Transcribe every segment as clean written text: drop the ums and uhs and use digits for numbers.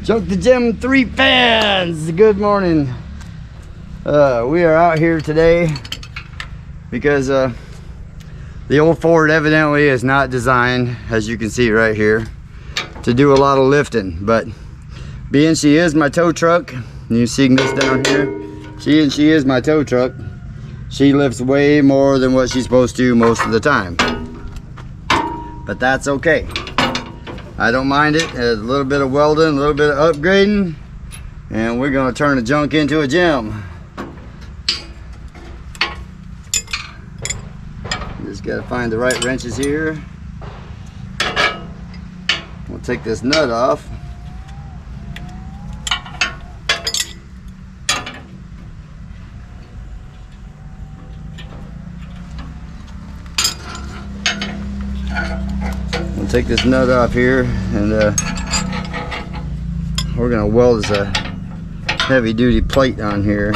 Joke the Gym 3 fans, good morning. We are out here today because the old Ford evidently is not designed, as you can see right here, to do a lot of lifting. But being she is my tow truck, and you see this down here, she is my tow truck. She lifts way more than what she's supposed to most of the time. But that's okay. I don't mind it. A little bit of welding, a little bit of upgrading, and we're gonna turn the junk into a gym. Just gotta find the right wrenches here. We'll take this nut off. We'll take this nut off here, and we're gonna weld this heavy duty plate on here.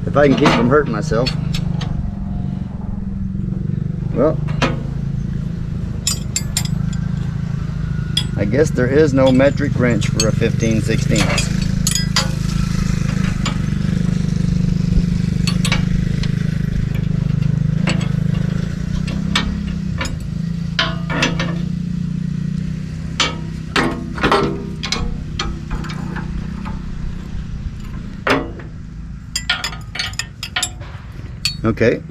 If I can keep from hurting myself. Well, I guess there is no metric wrench for a 15/16. Okay,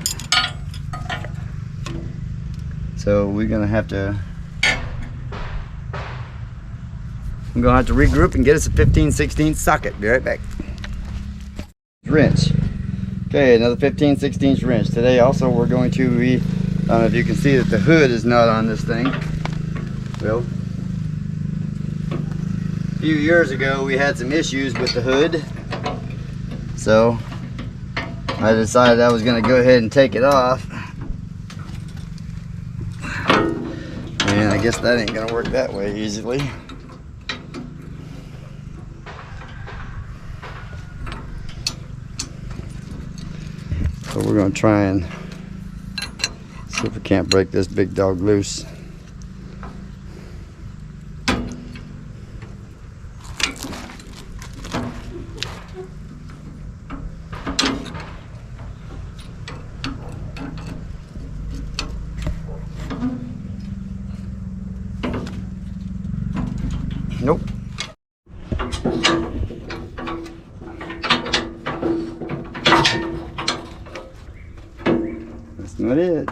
so I'm gonna have to regroup and get us a 15/16 socket. Be right back. Wrench. Okay, another 15/16 wrench. Today also we're going to be, I don't know if you can see that the hood is not on this thing. Well, a few years ago we had some issues with the hood, so I decided I was going to go ahead and take it off. And I guess that ain't going to work that way easily. So we're going to try and see if we can't break this big dog loose. Nope. That's not it.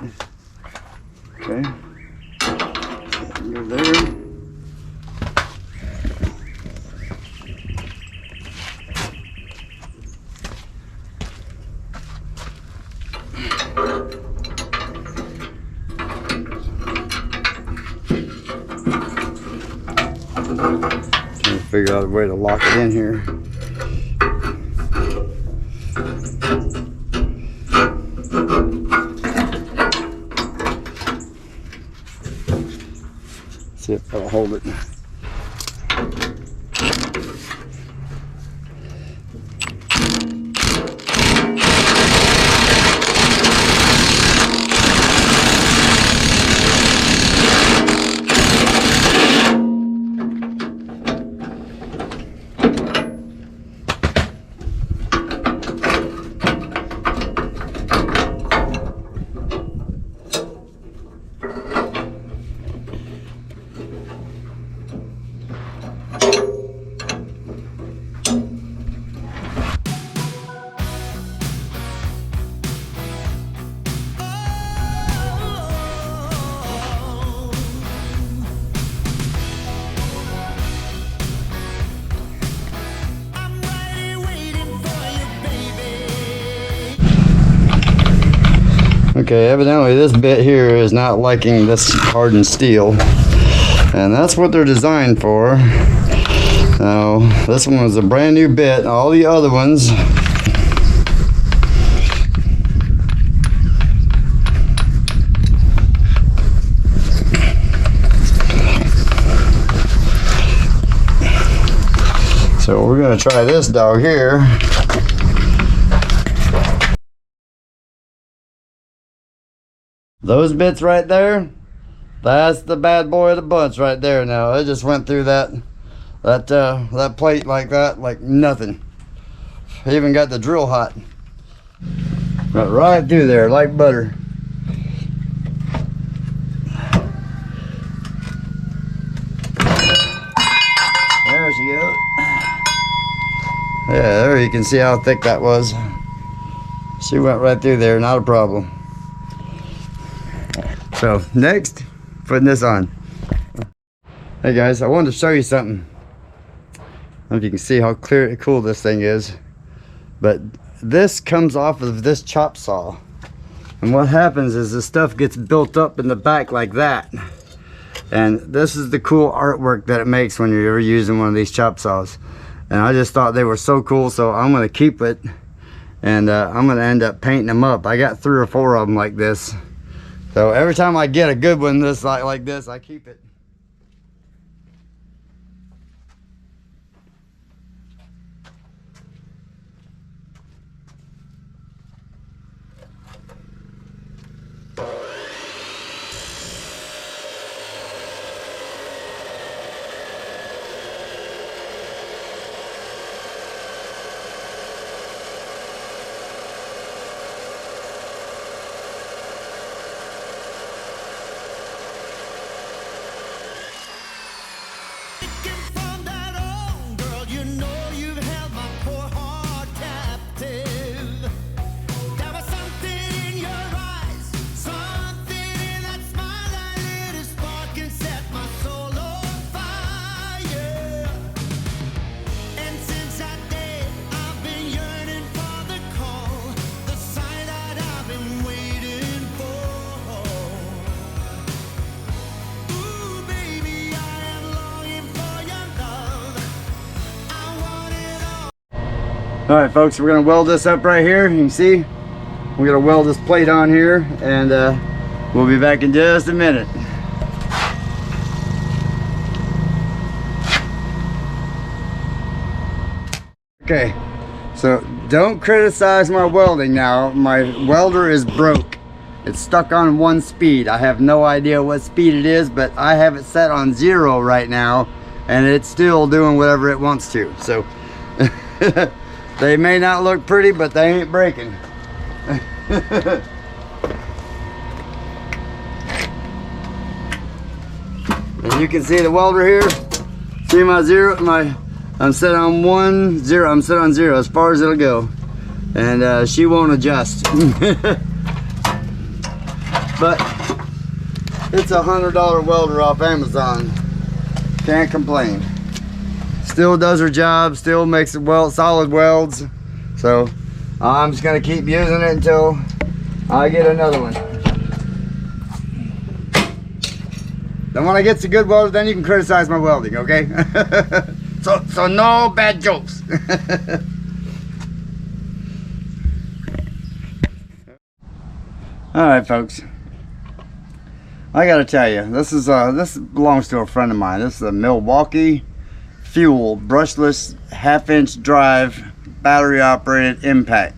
Okay. Go there. Figure out a way to lock it in here. See if that'll hold it. Okay, evidently this bit here is not liking this hardened steel, and that's what they're designed for. Now, this one was a brand new bit. All the other ones, so we're gonna try this dog here. Those bits right there, that's the bad boy of the bunch right there. Now, I just went through that that plate like that, like nothing. I even got the drill hot. Went right through there like butter. There she goes. Yeah, there you can see how thick that was. She went right through there, not a problem. So next, putting this on. Hey guys, I wanted to show you something. I don't know if you can see how cool this thing is, but this comes off of this chop saw, and what happens is the stuff gets built up in the back like that, and this is the cool artwork that it makes when you're using one of these chop saws. And I just thought they were so cool, so I'm going to keep it, and I'm going to end up painting them up. I got 3 or 4 of them like this, so every time I get a good one this like this, I keep it. All right, folks, we're gonna weld this up right here. You can see we're gonna weld this plate on here, and we'll be back in just a minute. Okay, so don't criticize my welding now. My welder is broke. It's stuck on 1 speed. I have no idea what speed it is, but I have it set on 0 right now, and it's still doing whatever it wants to. So they may not look pretty, but they ain't breaking. And you can see the welder here. See my 0, I'm set on 1, 0. I'm set on 0 as far as it'll go. And she won't adjust. But it's a $100 welder off Amazon. Can't complain. Still does her job, still makes it solid welds. So I'm just gonna keep using it until I get another one. Then when I get a good welder, then you can criticize my welding, okay? so no bad jokes. All right, folks. I gotta tell you, this belongs to a friend of mine. This is a Milwaukee Fuel brushless 1/2-inch drive battery operated impact,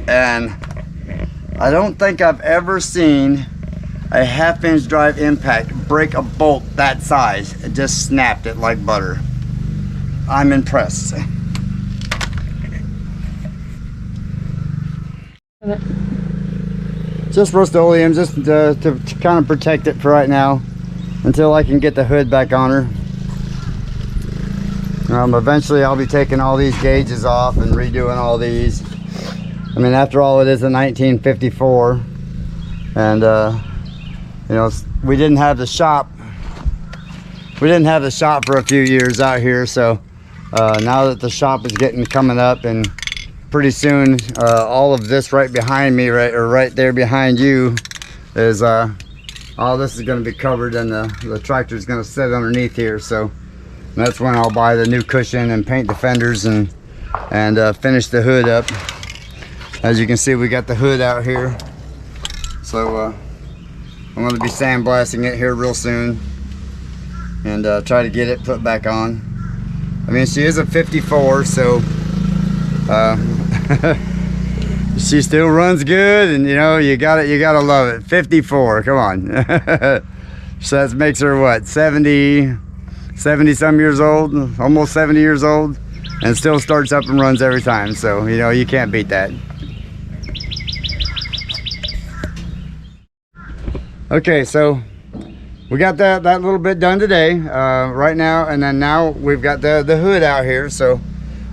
and I don't think I've ever seen a 1/2-inch drive impact break a bolt that size. It just snapped it like butter. I'm impressed. Just Rust-Oleum, just to kind of protect it for right now until I can get the hood back on her. Eventually I'll be taking all these gauges off and redoing all these. I mean, after all, it is a 1954, and you know, we didn't have the shop for a few years out here, so now that the shop is coming up, and pretty soon all of this right behind me, right there behind you, is all this is going to be covered, and the tractor is going to sit underneath here. So that's when I'll buy the new cushion and paint the fenders and finish the hood up. As you can see, we got the hood out here, so I'm going to be sandblasting it here real soon and try to get it put back on. I mean, she is a 54, so she still runs good, and you know, you gotta love it. 54, come on. So that makes her what, 70 70 some years old, almost 70 years old, and still starts up and runs every time. So, you know, you can't beat that. Okay, so we got that little bit done today, right now, and then now we've got the hood out here. So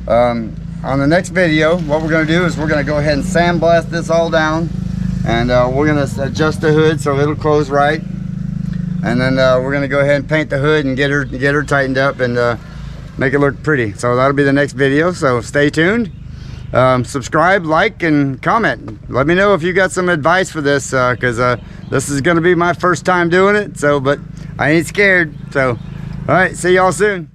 on the next video, what we're going to do is we're going to go ahead and sandblast this all down, and we're going to adjust the hood so it'll close right, and then we're going to go ahead and paint the hood and get her tightened up and make it look pretty. So that'll be the next video, so stay tuned. Subscribe, like, and comment. Let me know if you got some advice for this, because this is going to be my first time doing it. So, but I ain't scared. So, all right, see y'all soon.